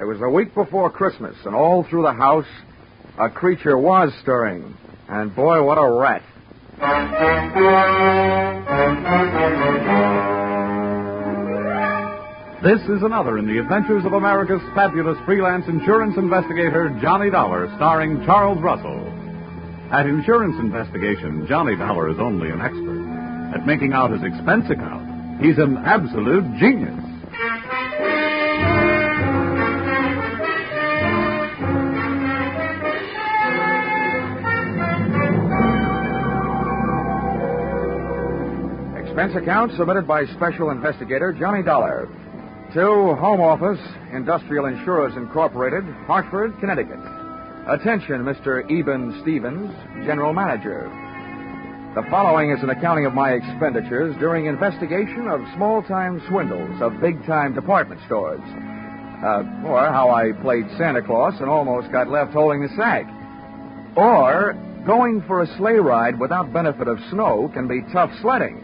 It was the week before Christmas, and all through the house, a creature was stirring. And boy, what a rat. This is another in the adventures of America's fabulous freelance insurance investigator, Johnny Dollar, starring Charles Russell. At Insurance Investigation, Johnny Dollar is only an expert. At making out his expense account, he's an absolute genius. Expense account submitted by Special Investigator Johnny Dollar to Home Office, Industrial Insurers Incorporated, Hartford, Connecticut. Attention, Mr. Eben Stevens, General Manager. The following is an accounting of my expenditures during investigation of small-time swindles of big-time department stores. Or how I played Santa Claus and almost got left holding the sack. Or going for a sleigh ride without benefit of snow can be tough sledding.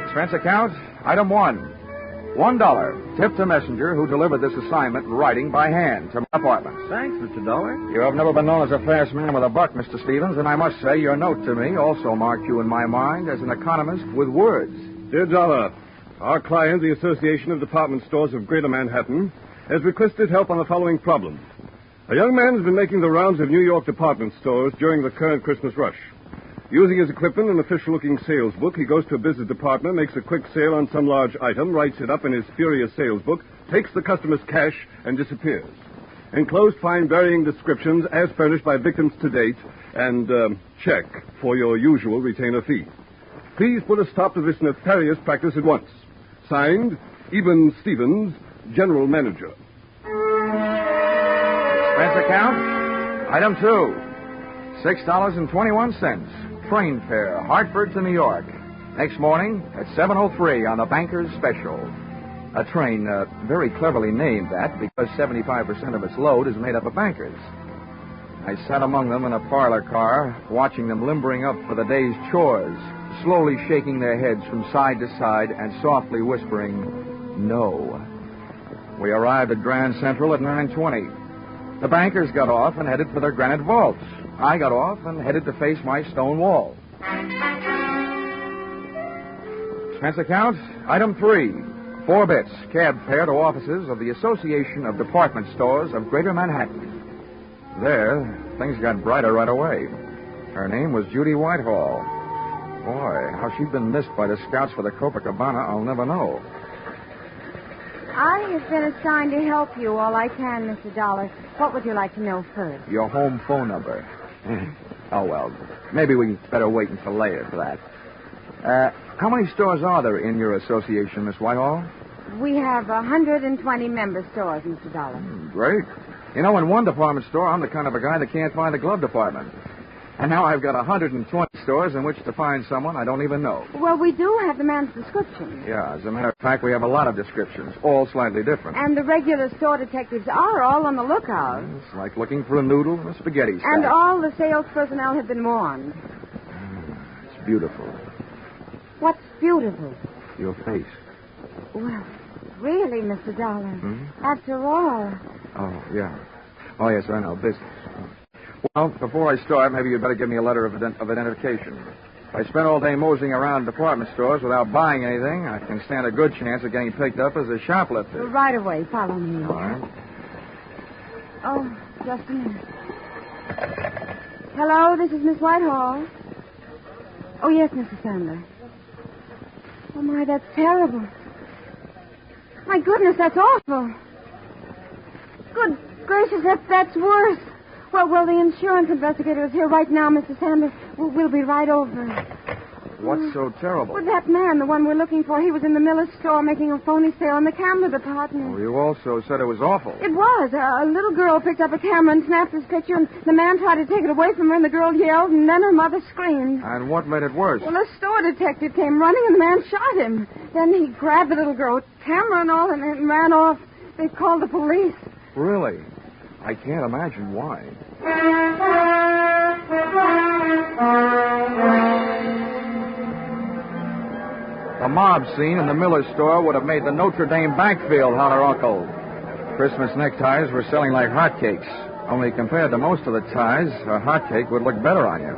Expense account, item 1. $1. Tip to messenger who delivered this assignment in writing by hand to my apartment. Thanks, Mr. Dollar. You have never been known as a fast man with a buck, Mr. Stevens, and I must say your note to me also marked you in my mind as an economist with words. Dear Dollar, our client, the Association of Department Stores of Greater Manhattan, has requested help on the following problem. A young man has been making the rounds of New York department stores during the current Christmas rush. Using his equipment and official-looking sales book, he goes to a business department, makes a quick sale on some large item, writes it up in his furious sales book, takes the customer's cash, and disappears. Enclosed find varying descriptions as furnished by victims to date, and check for your usual retainer fee. Please put a stop to this nefarious practice at once. Signed, Eben Stevens, General Manager. Expense account, item 2. $6.21. Train fare, Hartford to New York. Next morning at 7:03 on the Banker's Special. A train very cleverly named that because 75% of its load is made up of bankers. I sat among them in a parlor car, watching them limbering up for the day's chores, slowly shaking their heads from side to side and softly whispering, no. We arrived at Grand Central at 9:20. The bankers got off and headed for their granite vaults. I got off and headed to face my stone wall. Expense account, item 3. 4 bits, cab fare to offices of the Association of Department Stores of Greater Manhattan. There, things got brighter right away. Her name was Judy Whitehall. Boy, how she'd been missed by the scouts for the Copacabana, I'll never know. I have been assigned to help you all I can, Mr. Dollar. What would you like to know first? Your home phone number. Oh, well, maybe we better wait until later for that. How many stores are there in your association, Miss Whitehall? We have 120 member stores, Mr. Dollar. Great. You know, in one department store, I'm the kind of a guy that can't find a glove department. And now I've got 120 stores in which to find someone I don't even know. Well, we do have the man's description. Yeah, as a matter of fact, we have a lot of descriptions, all slightly different. And the regular store detectives are all on the lookout. It's like looking for a noodle in a spaghetti stack. And all the sales personnel have been warned. It's beautiful. What's beautiful? Your face. Well, really, Mr. Dollar. Hmm? After all. Oh, yeah. Oh, yes, I know. Business. Well, before I start, maybe you'd better give me a letter of identification. If I spend all day moseying around department stores without buying anything, I can stand a good chance of getting picked up as a shoplifter. Right away. Follow me. All right. Oh, just a minute. Hello, this is Miss Whitehall. Oh, yes, Mr. Sandler. Oh, my, that's terrible. My goodness, that's awful. Good gracious, that's worse. Well, the insurance investigator is here right now, Mr. Sanders. We'll be right over. What's so terrible? Well, that man, the one we're looking for, he was in the Miller's store making a phony sale in the camera department. Well, you also said it was awful. It was. A little girl picked up a camera and snapped his picture, and the man tried to take it away from her, and the girl yelled, and then her mother screamed. And what made it worse? Well, a store detective came running, and the man shot him. Then he grabbed the little girl, camera and all, and ran off. They called the police. Really? I can't imagine why. The mob scene in the Miller store would have made the Notre Dame backfield holler uncle. Christmas neckties were selling like hotcakes. Only compared to most of the ties, a hotcake would look better on you.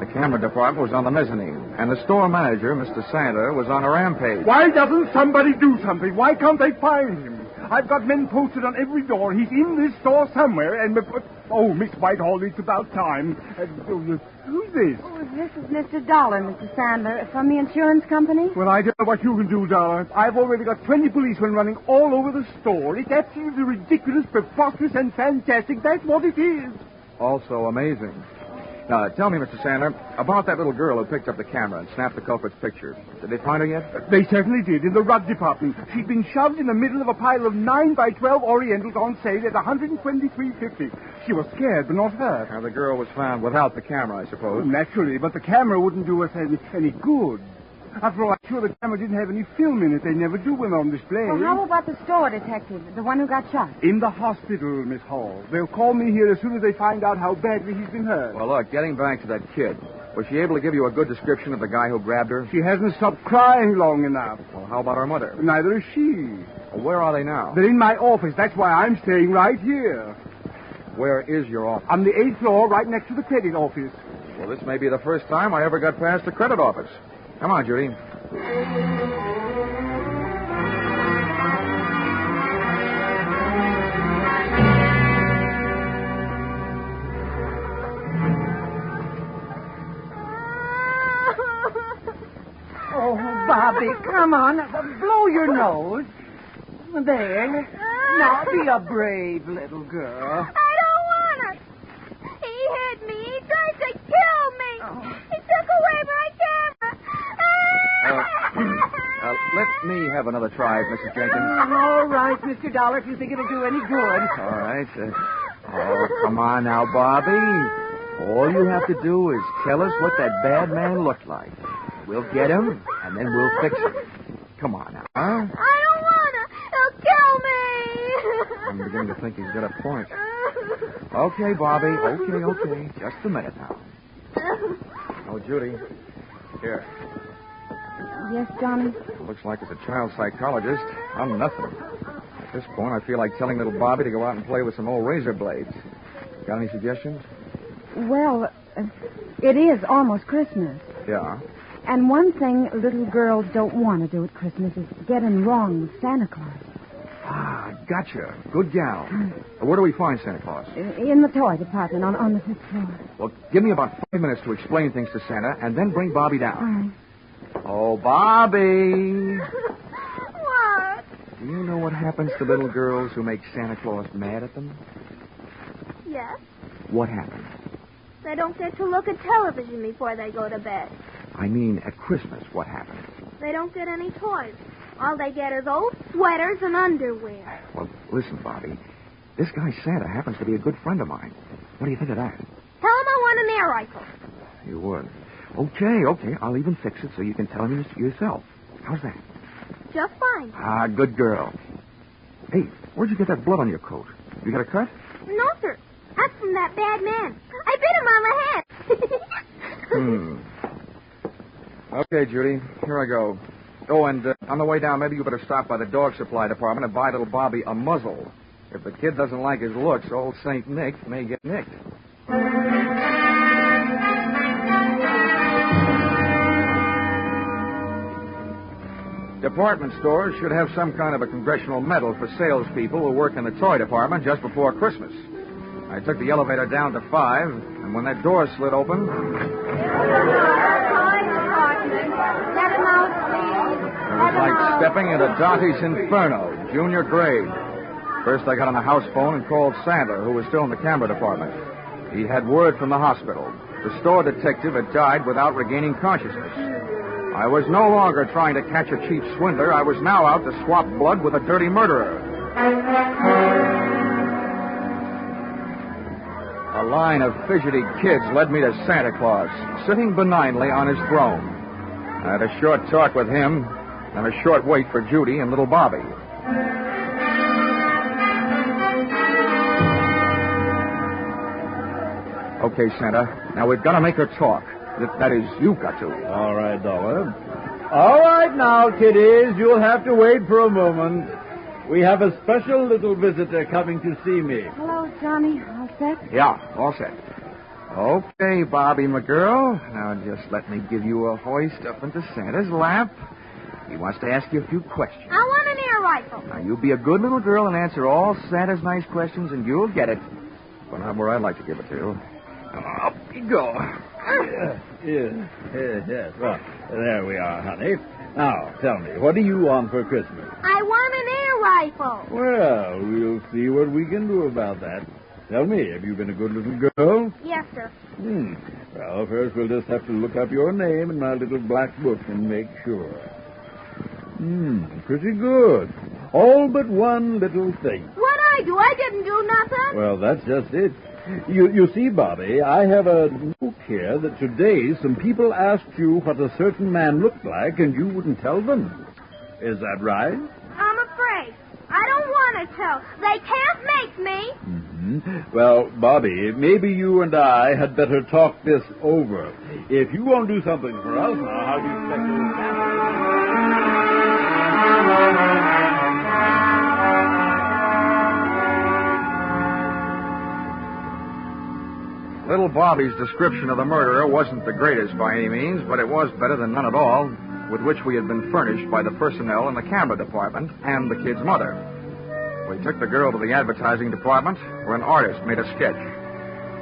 The camera department was on the mezzanine, and the store manager, Mr. Santa, was on a rampage. Why doesn't somebody do something? Why can't they find him? I've got men posted on every door. He's in this store somewhere, and... Oh, Miss Whitehall, it's about time. Who's this? Oh, this is Mr. Dollar, Mr. Sandler, from the insurance company. Well, I don't know what you can do, Dollar. I've already got 20 policemen running all over the store. It's absolutely ridiculous, preposterous, and fantastic. That's what it is. Also amazing. Now, tell me, Mr. Sandler, about that little girl who picked up the camera and snapped the culprit's picture. Did they find her yet? They certainly did, in the rug department. She'd been shoved in the middle of a pile of 9 by 12 Orientals on sale at $123.50. She was scared, but not hurt. Now, the girl was found without the camera, I suppose. Naturally, but the camera wouldn't do us any good. After all, I'm sure the camera didn't have any film in it. They never do when on display. Well, how about the store detective, the one who got shot? In the hospital, Miss Hall. They'll call me here as soon as they find out how badly he's been hurt. Well, look, getting back to that kid, was she able to give you a good description of the guy who grabbed her? She hasn't stopped crying long enough. Well, how about her mother? Neither is she. Well, where are they now? They're in my office. That's why I'm staying right here. Where is your office? On the 8th floor, right next to the credit office. Well, this may be the first time I ever got past the credit office. Come on, Judy. Oh, Bobby, come on. Blow your nose. There. Now, be a brave little girl. I don't want it. He hit me. He tried to kill me. Oh. He took away my camera. Let me have another try, Mrs. Jenkins. All right, Mr. Dollar, if you think it'll do any good. All right. Oh, come on now, Bobby. All you have to do is tell us what that bad man looked like. We'll get him, and then we'll fix him. Come on now, huh? I don't want to. He'll kill me. I'm beginning to think he's got a point. Okay, Bobby. Okay. Just a minute now. Oh, Judy. Here. Yes, Johnny? Looks like as a child psychologist, I'm nothing. At this point, I feel like telling little Bobby to go out and play with some old razor blades. Got any suggestions? Well, it is almost Christmas. Yeah. And one thing little girls don't want to do at Christmas is get in wrong with Santa Claus. Ah, gotcha. Good gal. Where do we find Santa Claus? In the toy department on the 5th floor. Well, give me about 5 minutes to explain things to Santa, and then bring Bobby down. All right. Oh, Bobby. What? Do you know what happens to little girls who make Santa Claus mad at them? Yes. What happens? They don't get to look at television before they go to bed. I mean, at Christmas, what happens? They don't get any toys. All they get is old sweaters and underwear. Well, listen, Bobby. This guy Santa happens to be a good friend of mine. What do you think of that? Tell him I want an air rifle. You would. Okay. I'll even fix it so you can tell him yourself. How's that? Just fine. Ah, good girl. Hey, where'd you get that blood on your coat? You got a cut? No, sir. That's from that bad man. I bit him on the head. Okay, Judy. Here I go. Oh, and on the way down, maybe you better stop by the dog supply department and buy little Bobby a muzzle. If the kid doesn't like his looks, old St. Nick may get nicked. Department stores should have some kind of a congressional medal for salespeople who work in the toy department just before Christmas. I took the elevator down to 5, and when that door slid open... It was like stepping into Dante's Inferno, junior grade. First, I got on the house phone and called Sandler, who was still in the camera department. He had word from the hospital. The store detective had died without regaining consciousness. I was no longer trying to catch a cheap swindler. I was now out to swap blood with a dirty murderer. A line of fidgety kids led me to Santa Claus, sitting benignly on his throne. I had a short talk with him, and a short wait for Judy and little Bobby. Okay, Santa. Now we've got to make her talk. That is, you've got to. All right, Dollar. All right now, kiddies, you'll have to wait for a moment. We have a special little visitor coming to see me. Hello, Johnny. All set? Yeah, all set. Okay, Bobby, my girl. Now just let me give you a hoist up into Santa's lap. He wants to ask you a few questions. I want an air rifle. Now, you be a good little girl and answer all Santa's nice questions, and you'll get it. But not where I'd like to give it to you. Up you go. Yes. Well, there we are, honey. Now, tell me, what do you want for Christmas? I want an air rifle. Well, we'll see what we can do about that. Tell me, have you been a good little girl? Yes, sir. Well, first we'll just have to look up your name in my little black book and make sure. Pretty good. All but one little thing. What'd I do? I didn't do nothing. Well, that's just it. You see, Bobby, I have a note here that today some people asked you what a certain man looked like, and you wouldn't tell them. Is that right? I'm afraid. I don't want to tell. They can't make me. Well, Bobby, maybe you and I had better talk this over. If you won't do something for us now, how do you expect to... Little Bobby's description of the murderer wasn't the greatest by any means, but it was better than none at all, with which we had been furnished by the personnel in the camera department and the kid's mother. We took the girl to the advertising department, where an artist made a sketch.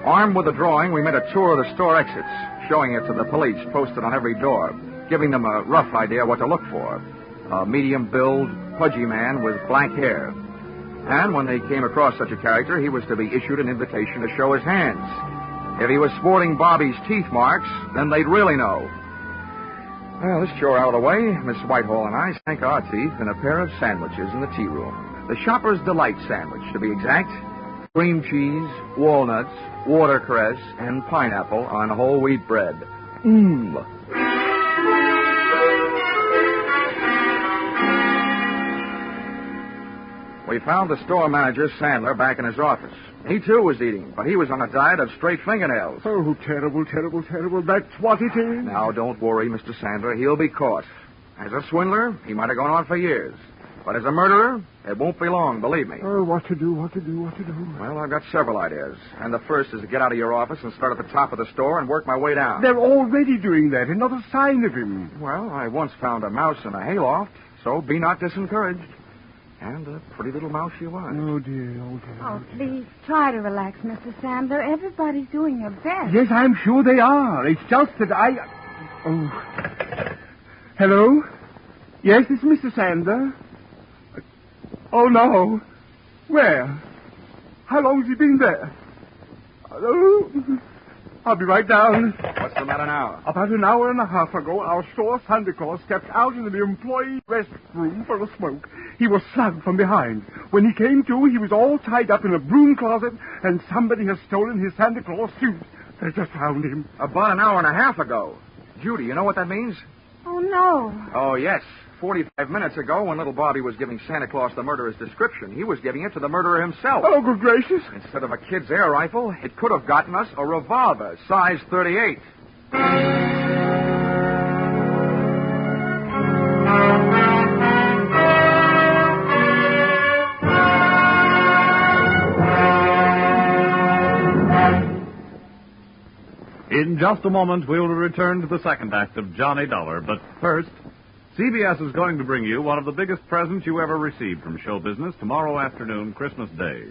Armed with a drawing, we made a tour of the store exits, showing it to the police posted on every door, giving them a rough idea what to look for. A medium-build, pudgy man with black hair. And when they came across such a character, he was to be issued an invitation to show his hands. If he was sporting Bobby's teeth marks, then they'd really know. Well, this chore out of the way, Miss Whitehall and I sank our teeth in a pair of sandwiches in the tea room. The Shopper's Delight sandwich, to be exact. Cream cheese, walnuts, watercress, and pineapple on whole wheat bread. We found the store manager, Sandler, back in his office. He, too, was eating, but he was on a diet of straight fingernails. Oh, terrible, terrible, terrible. That's what it is. Now, don't worry, Mr. Sandler. He'll be caught. As a swindler, he might have gone on for years. But as a murderer, it won't be long, believe me. Oh, what to do? Well, I've got several ideas. And the first is to get out of your office and start at the top of the store and work my way down. They're already doing that, and not a sign of him. Well, I once found a mouse in a hayloft, so be not disencouraged. And a pretty little mouse she was. Oh, dear. Oh, please, try to relax, Mr. Sandler. Everybody's doing their best. Yes, I'm sure they are. It's just that Oh. Hello? Yes, this is Mr. Sandler. Oh, no. Where? How long has he been there? Hello? I'll be right down. What's the matter now? About an hour and a half ago, our store Santa Claus stepped out into the employee restroom for a smoke. He was slugged from behind. When he came to, he was all tied up in a broom closet, and somebody has stolen his Santa Claus suit. They just found him. About an hour and a half ago. Judy, you know what that means? Oh, no. Oh, yes. 45 minutes ago, when little Bobby was giving Santa Claus the murderer's description, he was giving it to the murderer himself. Oh, good gracious. Instead of a kid's air rifle, it could have gotten us a revolver, size 38. In just a moment, we will return to the second act of Johnny Dollar. But first, CBS is going to bring you one of the biggest presents you ever received from show business tomorrow afternoon, Christmas Day.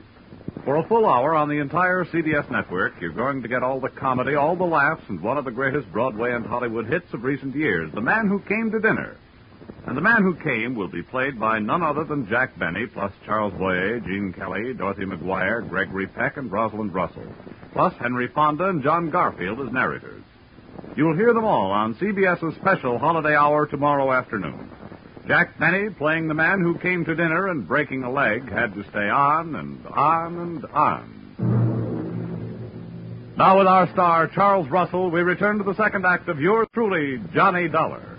For a full hour on the entire CBS network, you're going to get all the comedy, all the laughs, and one of the greatest Broadway and Hollywood hits of recent years, The Man Who Came to Dinner. And the man who came will be played by none other than Jack Benny, plus Charles Boyer, Gene Kelly, Dorothy McGuire, Gregory Peck, and Rosalind Russell, plus Henry Fonda and John Garfield as narrators. You'll hear them all on CBS's special holiday hour tomorrow afternoon. Jack Benny, playing the man who came to dinner and breaking a leg, had to stay on and on and on. Now with our star, Charles Russell, we return to the second act of yours truly, Johnny Dollar.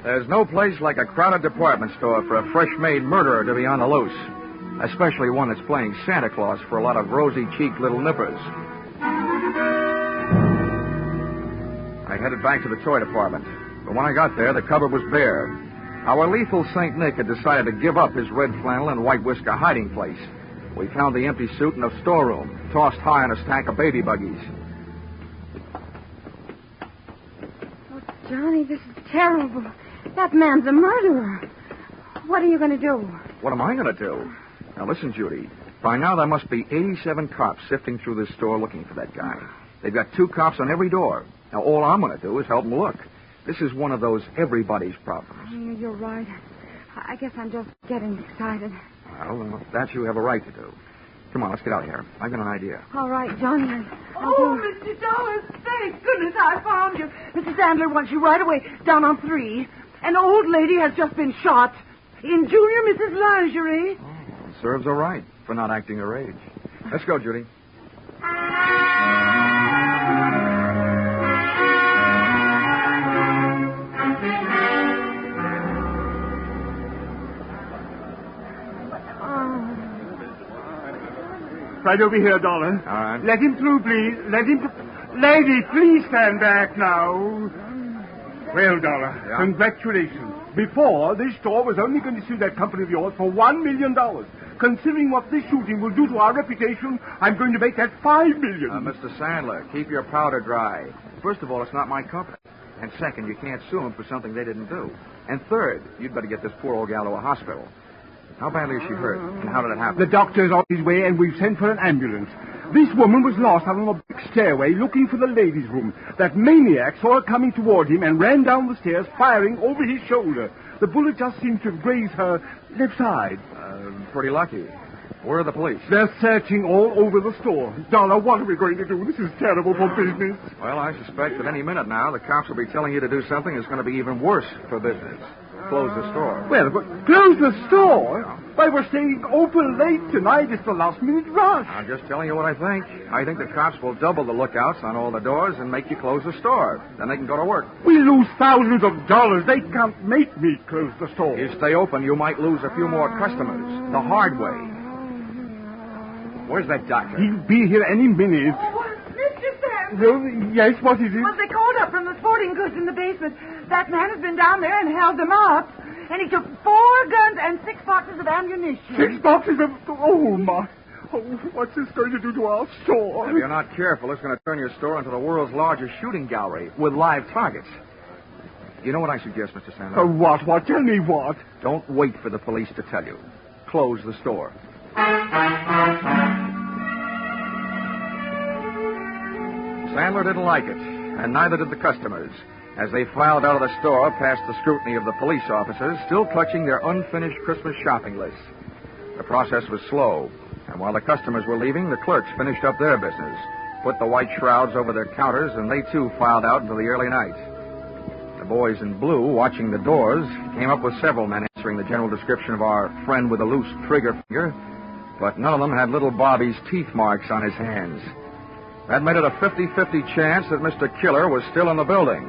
There's There's no place like a crowded department store for a fresh-made murderer to be on the loose, especially one that's playing Santa Claus for a lot of rosy-cheeked little nippers. I headed back to the toy department, but when I got there, the cupboard was bare. Our lethal St. Nick had decided to give up his red flannel and white whisker hiding place. We found the empty suit in a storeroom, tossed high on a stack of baby buggies. Oh, Johnny, this is terrible. That man's a murderer. What are you going to do? What am I going to do? Now, listen, Judy. By now, there must be 87 cops sifting through this store looking for that guy. They've got 2 cops on every door. Now, all I'm going to do is help them look. This is one of those everybody's problems. Oh, you're right. I guess I'm just getting excited. Well, that you have a right to do. Come on, let's get out of here. I've got an idea. All right, Johnny. Mr. Dawes, thank goodness I found you. Mrs. Sandler wants you right away, down on 3. An old lady has just been shot in Junior Mrs. Lingerie. Oh, serves her right for not acting her age. Let's go, Judy. Right over here, Dollar. All right. Let him through, please. Let him... Lady, please stand back now. Well, Dollar, Yeah? Congratulations. Before, this store was only going to sue that company of yours for $1 million. Considering what this shooting will do to our reputation, I'm going to make that $5 million. Mr. Sandler, keep your powder dry. First of all, it's not my company. And second, you can't sue them for something they didn't do. And third, you'd better get this poor old gal to a hospital. How badly is she hurt? And how did it happen? The doctor's on his way, and we've sent for an ambulance. This woman was lost out on a big stairway looking for the ladies' room. That maniac saw her coming toward him and ran down the stairs, firing over his shoulder. The bullet just seemed to graze her left side. Pretty lucky. Where are the police? They're searching all over the store. Dollar, what are we going to do? This is terrible for business. Well, I suspect that any minute now, the cops will be telling you to do something that's going to be even worse for business. Close the store. Well, but close the store? Why, we're staying open late tonight. It's the last-minute rush. I'm just telling you what I think. I think the cops will double the lookouts on all the doors and make you close the store. Then they can go to work. We lose thousands of dollars. They can't make me close the store. You stay open, you might lose a few more customers. The hard way. Where's that doctor? He'll be here any minute. Oh, Mr. Sandler. Well, yes, what is it? Well, they called up from the sporting goods in the basement. That man has been down there and held them up. And he took 4 guns and 6 boxes of ammunition. 6 boxes of... Oh, my... Oh, what's this going to do to our store? If you're not careful, it's going to turn your store into the world's largest shooting gallery with live targets. You know what I suggest, Mr. Sandler? What? What? Tell me what? Don't wait for the police to tell you. Close the store. Sandler didn't like it, and neither did the customers, as they filed out of the store past the scrutiny of the police officers, still clutching their unfinished Christmas shopping lists. The process was slow, and while the customers were leaving, the clerks finished up their business, put the white shrouds over their counters, and they too filed out until the early night. The boys in blue, watching the doors, came up with several men answering the general description of our friend with a loose trigger finger, but none of them had little Bobby's teeth marks on his hands. That made it a 50-50 chance that Mr. Killer was still in the building.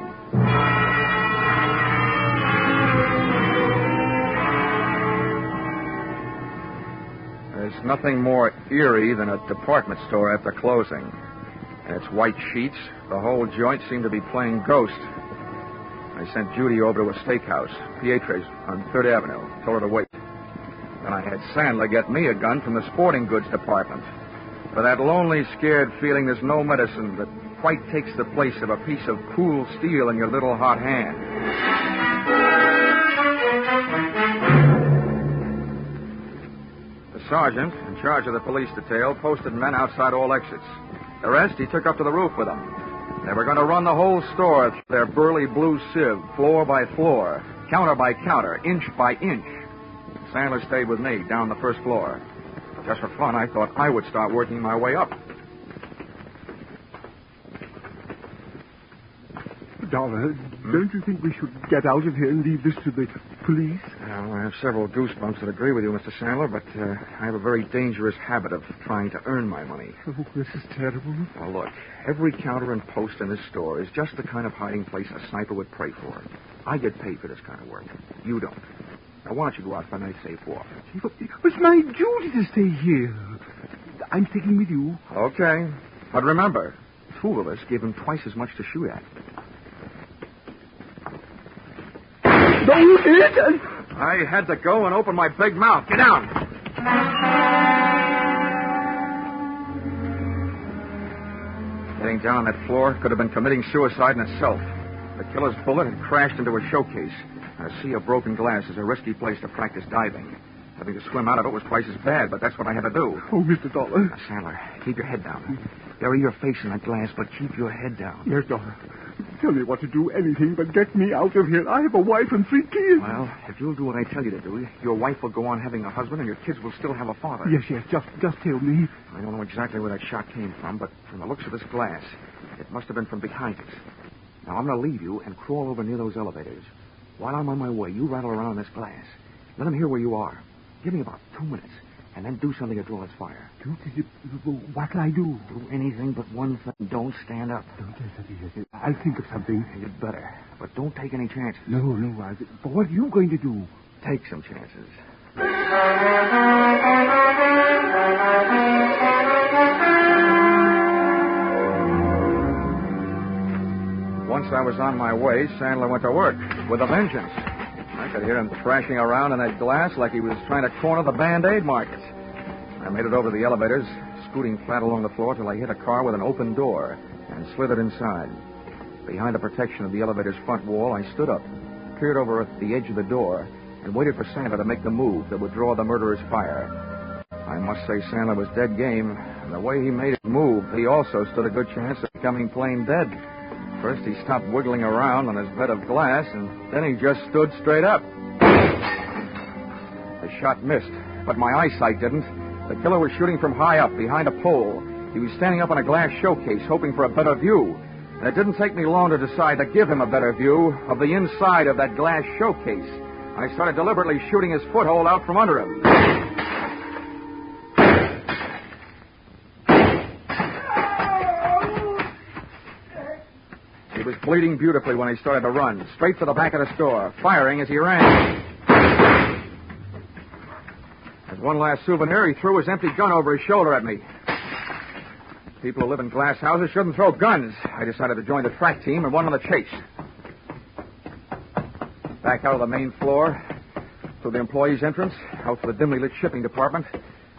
There's nothing more eerie than a department store after closing. And its white sheets, the whole joint seemed to be playing ghost. I sent Judy over to a steakhouse, Pietre's, on 3rd Avenue. Told her to wait. Then I had Sandler get me a gun from the sporting goods department. For that lonely, scared feeling, there's no medicine that quite takes the place of a piece of cool steel in your little hot hand. The sergeant, in charge of the police detail, posted men outside all exits. The rest he took up to the roof with him. They were going to run the whole store through their burly blue sieve, floor by floor, counter by counter, inch by inch. Sandler stayed with me down the first floor. Just for fun, I thought I would start working my way up. Dollar, don't you think we should get out of here and leave this to the police? Well, I have several goosebumps that agree with you, Mr. Sandler, but I have a very dangerous habit of trying to earn my money. Oh, this is terrible. Now, look, every counter and post in this store is just the kind of hiding place a sniper would pray for. I get paid for this kind of work. You don't. Now, why don't you go out for a nice safe walk? It's my duty to stay here. I'm sticking with you. Okay. But remember, two of us give him twice as much to shoot at. No, you did. I had to go and open my big mouth. Get down. Getting down on that floor could have been committing suicide in itself. The killer's bullet had crashed into a showcase. A sea of broken glass is a risky place to practice diving. Having to swim out of it was twice as bad, but that's what I had to do. Oh, Mr. Dollar. Now, Sandler, keep your head down. Bury your face in that glass, but keep your head down. Yes, Dollar. Tell me what to do, anything but get me out of here. I have a wife and 3 kids. Well, if you'll do what I tell you to do, your wife will go on having a husband and your kids will still have a father. Yes, just tell me. I don't know exactly where that shot came from, but from the looks of this glass, it must have been from behind us. Now, I'm going to leave you and crawl over near those elevators. While I'm on my way, you rattle around this glass. Let them hear where you are. Give me about 2 minutes, and then do something to draw its fire. What'll I do? Do anything but one thing. Don't stand up. I'll think of something. You'd better. But don't take any chances. No. But what are you going to do? Take some chances. Once I was on my way, Sandler went to work with a vengeance. I could hear him thrashing around in that glass like he was trying to corner the Band-Aid market. I made it over the elevators, scooting flat along the floor till I hit a car with an open door and slithered inside. Behind the protection of the elevator's front wall, I stood up, peered over at the edge of the door, and waited for Sandler to make the move that would draw the murderer's fire. I must say Sandler was dead game, and the way he made his move, he also stood a good chance of becoming plain dead. First, he stopped wiggling around on his bed of glass, and then he just stood straight up. The shot missed, but my eyesight didn't. The killer was shooting from high up, behind a pole. He was standing up on a glass showcase, hoping for a better view. And it didn't take me long to decide to give him a better view of the inside of that glass showcase. I started deliberately shooting his foothold out from under him. He was bleeding beautifully when he started to run, straight for the back of the store, firing as he ran. As one last souvenir, he threw his empty gun over his shoulder at me. People who live in glass houses shouldn't throw guns. I decided to join the track team and went on the chase. Back out of the main floor, through the employees' entrance, out to the dimly lit shipping department,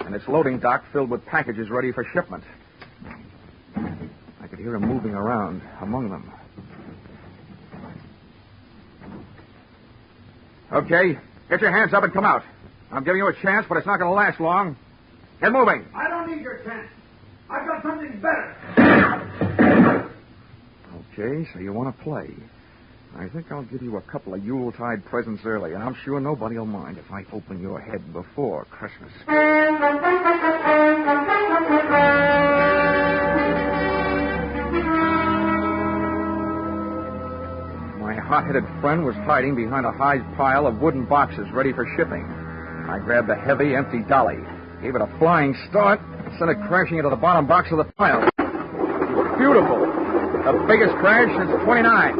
and its loading dock filled with packages ready for shipment. I could hear him moving around among them. Okay, get your hands up and come out. I'm giving you a chance, but it's not going to last long. Get moving. I don't need your chance. I've got something better. Okay, so you want to play. I think I'll give you a couple of Yuletide presents early, and I'm sure nobody will mind if I open your head before Christmas. My hot-headed friend was hiding behind a high pile of wooden boxes ready for shipping. I grabbed a heavy, empty dolly, gave it a flying start, and sent it crashing into the bottom box of the pile. It was beautiful. The biggest crash since 29.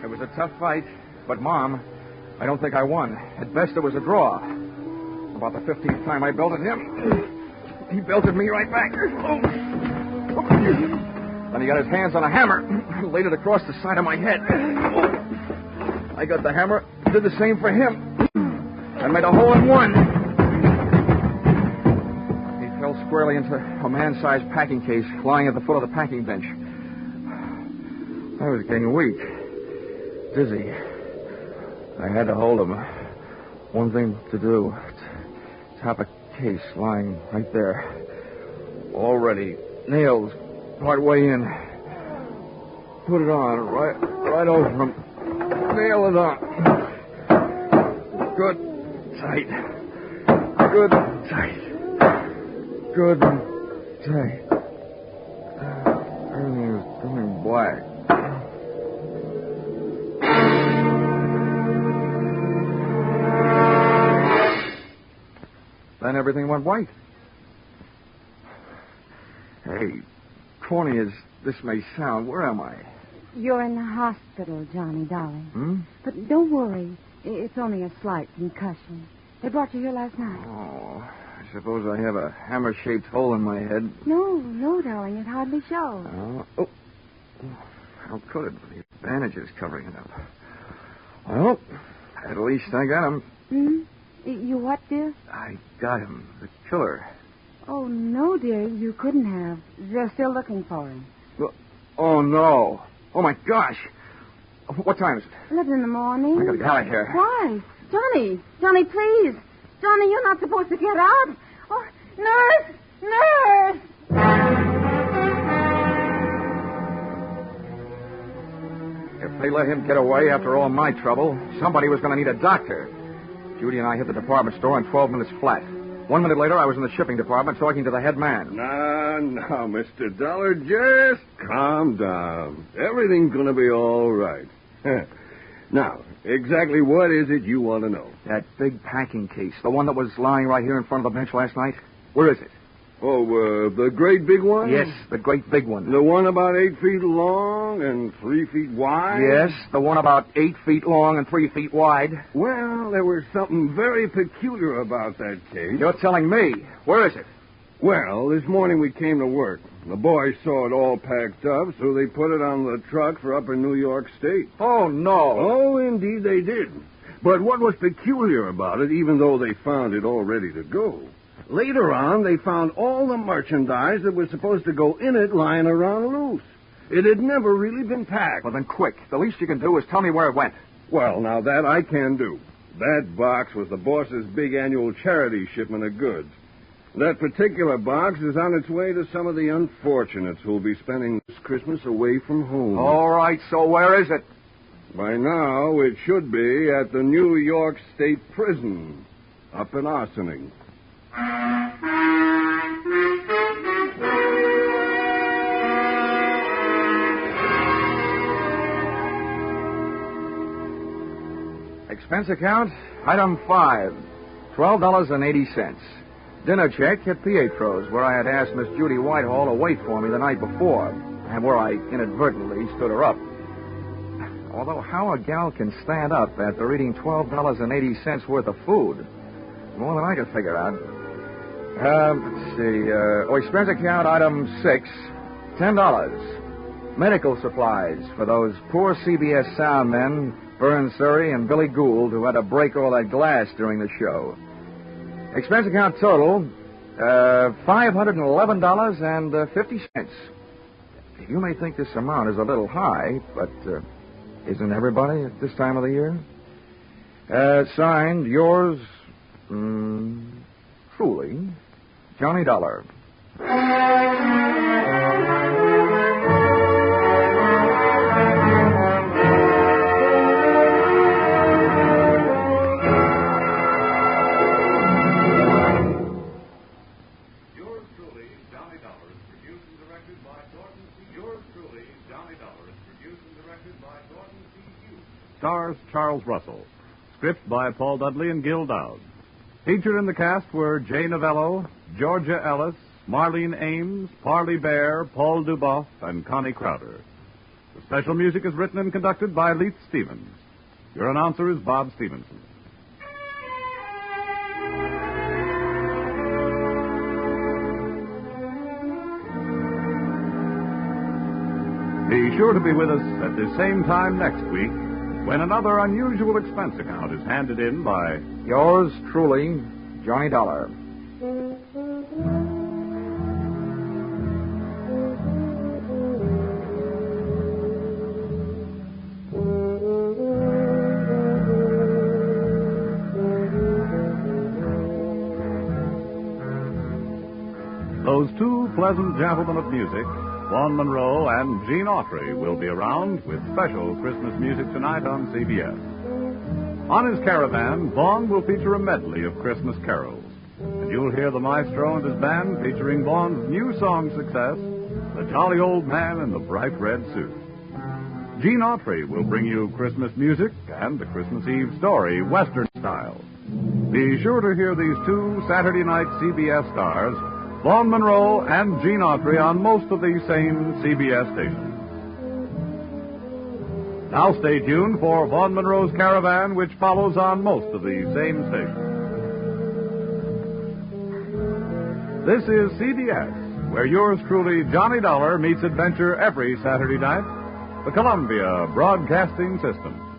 It was a tough fight, but, Mom, I don't think I won. At best, it was a draw. About the 15th time I belted him, he belted me right back. Then he got his hands on a hammer, laid it across the side of my head. I got the hammer, did the same for him, and made a hole in one. He fell squarely into a man-sized packing case lying at the foot of the packing bench. I was getting weak, dizzy. I had to hold him. One thing to do. Top a case lying right there. All ready. Nails part way in. Put it on right over him. Nail it on. Good, tight. Good, tight. Good, tight. Everything is turning black. Then everything went white. Hey, corny as this may sound, where am I? You're in the hospital, Johnny, darling. Hmm? But don't worry. It's only a slight concussion. They brought you here last night. Oh, I suppose I have a hammer-shaped hole in my head. No, darling. It hardly shows. Oh. How could it? The bandages covering it up. Well, at least I got him. Hmm? You what, dear? I got him. The killer. Oh, no, dear. You couldn't have. They're still looking for him. Oh, no. Oh, my gosh. What time is it? 11 in the morning. I gotta get out of here. Why? Johnny, please. Johnny, you're not supposed to get out. Oh, nurse! If they let him get away after all my trouble, somebody was going to need a doctor. Judy and I hit the department store in 12 minutes flat. 1 minute later, I was in the shipping department talking to the head man. Now, Mr. Dollar, just calm down. Everything's going to be all right. Now, exactly what is it you want to know? That big packing case, the one that was lying right here in front of the bench last night. Where is it? Oh, the great big one? Yes, the great big one. The one about 8 feet long and 3 feet wide? Yes, the one about 8 feet long and 3 feet wide. Well, there was something very peculiar about that case. You're telling me. Where is it? Well, this morning we came to work. The boys saw it all packed up, so they put it on the truck for up in New York State. Oh, no. Oh, indeed they did. But what was peculiar about it, even though they found it all ready to go, later on they found all the merchandise that was supposed to go in it lying around loose. It had never really been packed. Well, then quick. The least you can do is tell me where it went. Well, now that I can do. That box was the boss's big annual charity shipment of goods. That particular box is on its way to some of the unfortunates who'll be spending this Christmas away from home. All right, so where is it? By now, it should be at the New York State Prison, up in Ossining. Expense account, item 5, $12.80. Dinner check at Pietro's, where I had asked Miss Judy Whitehall to wait for me the night before, and where I inadvertently stood her up. Although how a gal can stand up after eating $12.80 worth of food, more than I can figure out. Let's see. Expense account, item 6, $10. Medical supplies for those poor CBS sound men, Vern Surrey and Billy Gould, who had to break all that glass during the show. Expense account total, $511.50. You may think this amount is a little high, but isn't everybody at this time of the year? Signed, yours, truly, Johnny Dollar. Stars Charles Russell. Script by Paul Dudley and Gil Dowd. Featured in the cast were Jay Novello, Georgia Ellis, Marlene Ames, Parley Bear, Paul Duboff, and Connie Crowder. The special music is written and conducted by Leith Stevens. Your announcer is Bob Stevenson. Be sure to be with us at the same time next week when another unusual expense account is handed in by Yours truly, Johnny Dollar. Those two pleasant gentlemen of music, Vaughn Monroe and Gene Autry, will be around with special Christmas music tonight on CBS. On his caravan, Vaughn will feature a medley of Christmas carols. And you'll hear the maestro and his band featuring Vaughn's new song success, The Jolly Old Man in the Bright Red Suit. Gene Autry will bring you Christmas music and the Christmas Eve story, Western style. Be sure to hear these two Saturday night CBS stars, Vaughn Monroe and Gene Autry, on most of these same CBS stations. Now stay tuned for Vaughn Monroe's Caravan, which follows on most of these same stations. This is CBS, where yours truly, Johnny Dollar, meets adventure every Saturday night. The Columbia Broadcasting System.